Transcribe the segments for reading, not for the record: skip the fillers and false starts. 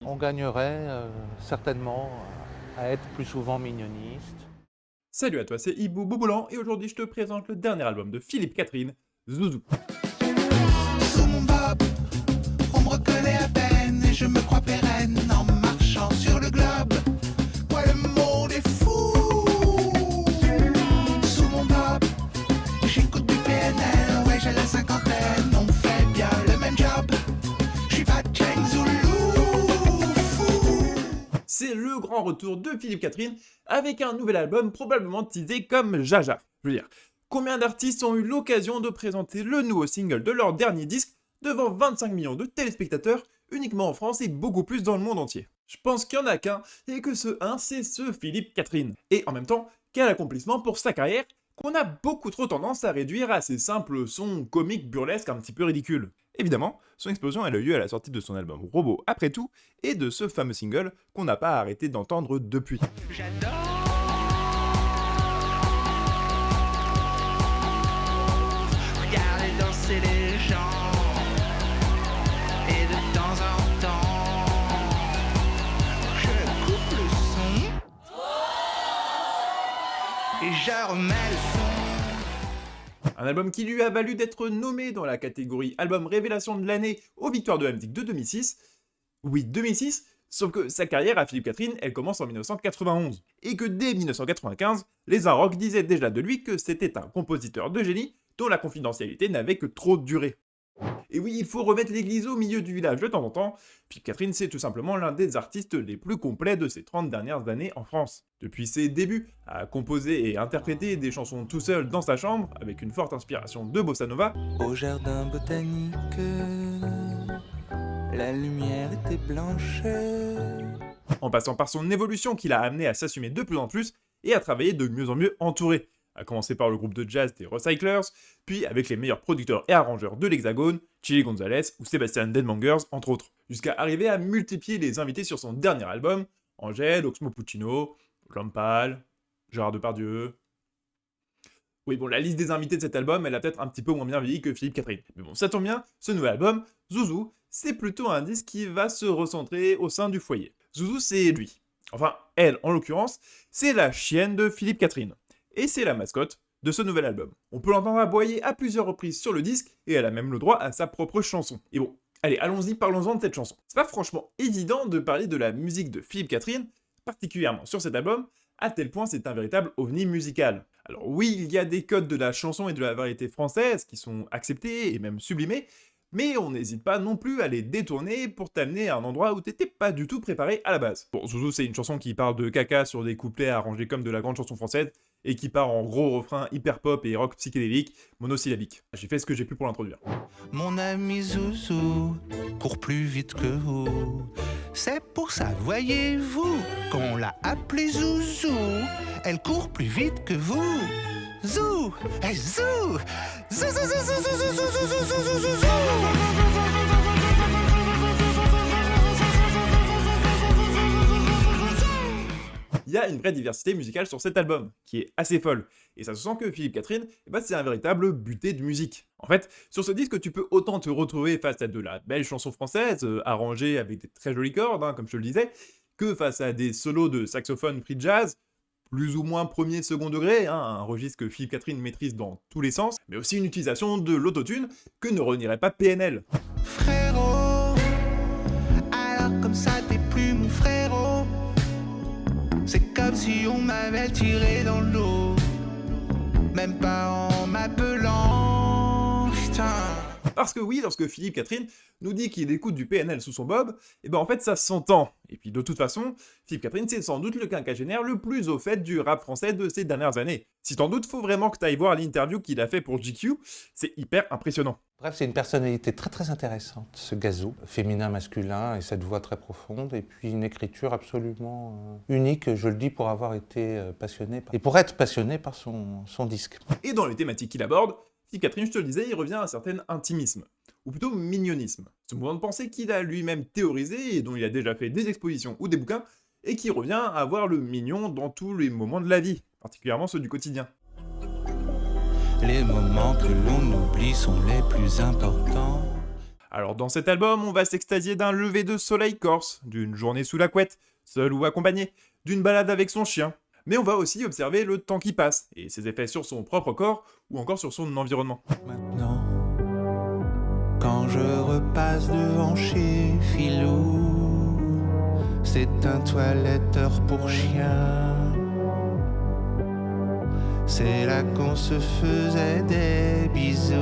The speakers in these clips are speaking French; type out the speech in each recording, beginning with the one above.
On gagnerait certainement à être plus souvent mignoniste. Salut à toi, c'est Hibou Bouboulan et aujourd'hui je te présente le dernier album de Philippe Catherine, Zouzou. Sous mon bob, on me reconnaît à peine et je me crois pérenne en marchant sur le globe. Ouais, le monde est fou. Sous mon bob, j'écoute du PNL, ouais, j'ai la cinquantaine, on fait bien le même job. Je suis pas Cheng Zulu, fou. C'est le grand retour de Philippe Catherine avec un nouvel album probablement teasé comme Jaja. Je veux dire, combien d'artistes ont eu l'occasion de présenter le nouveau single de leur dernier disque devant 25 millions de téléspectateurs uniquement en France et beaucoup plus dans le monde entier? Je pense qu'il n'y en a qu'un, et que ce un, c'est ce Philippe Catherine. Et en même temps, quel accomplissement pour sa carrière qu'on a beaucoup trop tendance à réduire à ses simples sons comiques burlesques un petit peu ridicules. Évidemment, son explosion elle a eu lieu à la sortie de son album Robot après tout, et de ce fameux single qu'on n'a pas arrêté d'entendre depuis. J'adore. Regarder danser les gens. Et de temps en temps, je coupe le son. Et je remets le son. Un album qui lui a valu d'être nommé dans la catégorie album révélation de l'année aux victoires de la musique de 2006. Oui, 2006, sauf que sa carrière à Philippe Catherine, elle commence en 1991. Et que dès 1995, les Inrocks disaient déjà de lui que c'était un compositeur de génie dont la confidentialité n'avait que trop duré. Et oui, il faut remettre l'église au milieu du village de temps en temps. Philippe Catherine, c'est tout simplement l'un des artistes les plus complets de ces 30 dernières années en France. Depuis ses débuts, à composer et interpréter des chansons tout seul dans sa chambre, avec une forte inspiration de bossa nova, Au jardin botanique, la lumière était blanche. en passant par son évolution qui l'a amené à s'assumer de plus en plus et à travailler de mieux en mieux entouré, à commencer par le groupe de jazz des Recyclers, puis avec les meilleurs producteurs et arrangeurs de l'Hexagone, Chili Gonzalez ou Sébastien Deadmangers, entre autres, jusqu'à arriver à multiplier les invités sur son dernier album, Angèle, Oxmo Puccino, Jean-Paul, Gérard Depardieu. Oui, bon, la liste des invités de cet album, elle a peut-être un petit peu moins bien vieilli que Philippe Catherine. Mais bon, ça tombe bien, ce nouvel album, Zouzou, c'est plutôt un disque qui va se recentrer au sein du foyer. Zouzou, c'est lui. Enfin, elle, en l'occurrence, c'est la chienne de Philippe Catherine. Et c'est la mascotte de ce nouvel album. On peut l'entendre aboyer à plusieurs reprises sur le disque, et elle a même le droit à sa propre chanson. Et bon, allez, allons-y, parlons-en de cette chanson. C'est pas franchement évident de parler de la musique de Philippe Catherine, particulièrement sur cet album, à tel point c'est un véritable ovni musical. Alors oui, il y a des codes de la chanson et de la variété française qui sont acceptés et même sublimés, mais on n'hésite pas non plus à les détourner pour t'amener à un endroit où t'étais pas du tout préparé à la base. Bon, Zouzou, c'est une chanson qui parle de caca sur des couplets arrangés comme de la grande chanson française, et qui part en gros refrain hyper pop et rock psychédélique, monosyllabique. J'ai fait ce que j'ai pu pour l'introduire. Mon ami Zouzou court plus vite que vous. C'est pour ça, voyez-vous, qu'on l'a appelée Zouzou. Elle court plus vite que vous. Zou, hey, zou, zou, zou, zou, zou, zou, zou, zou, zou, zou, zou, zou, zou. Il y a une vraie diversité musicale sur cet album, qui est assez folle. Et ça se sent que Philippe Catherine, c'est un véritable buté de musique. En fait, sur ce disque, tu peux autant te retrouver face à de la belle chanson française, arrangée avec des très jolies cordes, comme je te le disais, que face à des solos de saxophone free jazz, plus ou moins premier, second degré, un registre que Philippe Catherine maîtrise dans tous les sens, mais aussi une utilisation de l'autotune que ne renierait pas PNL. Frérot, alors comme ça t'es plus mon frérot. C'est comme si on m'avait tiré dans l'eau, même pas en m'appelant, putain. Parce que oui, lorsque Philippe Catherine nous dit qu'il écoute du PNL sous son bob, en fait ça s'entend. Et puis de toute façon, Philippe Catherine c'est sans doute le quinquagénaire le plus au fait du rap français de ces dernières années. Si t'en doutes, faut vraiment que t'ailles voir l'interview qu'il a fait pour GQ, c'est hyper impressionnant. Bref, c'est une personnalité très très intéressante, ce gazou, féminin, masculin, et cette voix très profonde, et puis une écriture absolument unique, je le dis pour avoir été passionné, et pour être passionné par son disque. Et dans les thématiques qu'il aborde, Philippe Catherine, je te le disais, il revient à un certain intimisme, ou plutôt mignonisme. Ce mouvement de pensée qu'il a lui-même théorisé et dont il a déjà fait des expositions ou des bouquins, et qui revient à voir le mignon dans tous les moments de la vie, particulièrement ceux du quotidien. Les moments que l'on oublie sont les plus importants. Alors dans cet album, on va s'extasier d'un lever de soleil corse, d'une journée sous la couette, seul ou accompagné, d'une balade avec son chien. Mais on va aussi observer le temps qui passe, et ses effets sur son propre corps, ou encore sur son environnement. Maintenant, quand je repasse devant chez Philou, c'est un toiletteur pour chien. C'est là qu'on se faisait des bisous,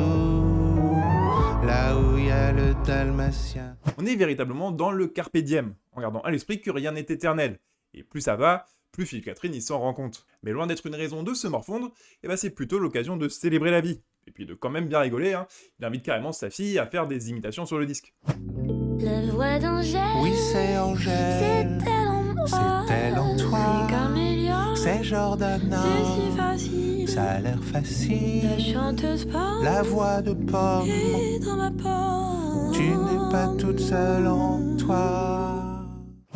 là où il y a le dalmatien. On est véritablement dans le carpe diem, en gardant à l'esprit que rien n'est éternel. Et plus ça va, plus Philippe Catherine il s'en rend compte. Mais loin d'être une raison de se morfondre, c'est plutôt l'occasion de célébrer la vie. Et puis de quand même bien rigoler, il invite carrément sa fille à faire des imitations sur le disque. La voix d'Angèle, Oui, c'est Angèle, c'est elle en moi, c'est elle en toi, c'est Camélia, c'est Jordana, c'est si facile, ça a l'air la facile, chanteuse pomme la voix de pomme, est dans ma pomme. tu n'es pas toute seule en toi.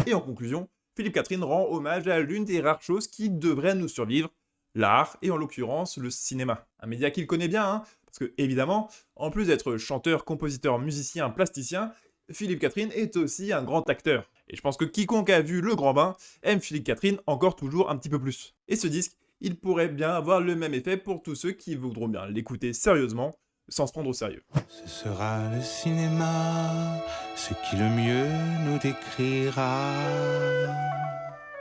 Et en conclusion, Philippe Catherine rend hommage à l'une des rares choses qui devraient nous survivre, l'art, et en l'occurrence le cinéma. Un média qu'il connaît bien, parce que évidemment, en plus d'être chanteur, compositeur, musicien, plasticien, Philippe Catherine est aussi un grand acteur. Et je pense que quiconque a vu Le Grand Bain aime Philippe Catherine encore toujours un petit peu plus. Et ce disque, il pourrait bien avoir le même effet pour tous ceux qui voudront bien l'écouter sérieusement, sans se prendre au sérieux. Ce sera le cinéma, ce qui le mieux nous décrira.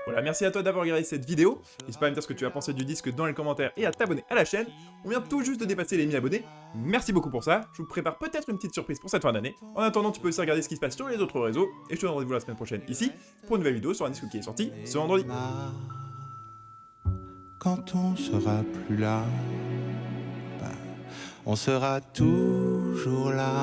Voilà, merci à toi d'avoir regardé cette vidéo. N'hésite pas à me dire ce que tu as pensé du disque dans les commentaires et à t'abonner à la chaîne. On vient tout juste de dépasser les 1000 abonnés. Merci beaucoup pour ça. Je vous prépare peut-être une petite surprise pour cette fin d'année. En attendant, tu peux aussi regarder ce qui se passe sur les autres réseaux. Et je te donne rendez-vous la semaine prochaine ici pour une nouvelle vidéo sur un disque qui est sorti ce vendredi. Quand on sera plus là, on sera toujours là.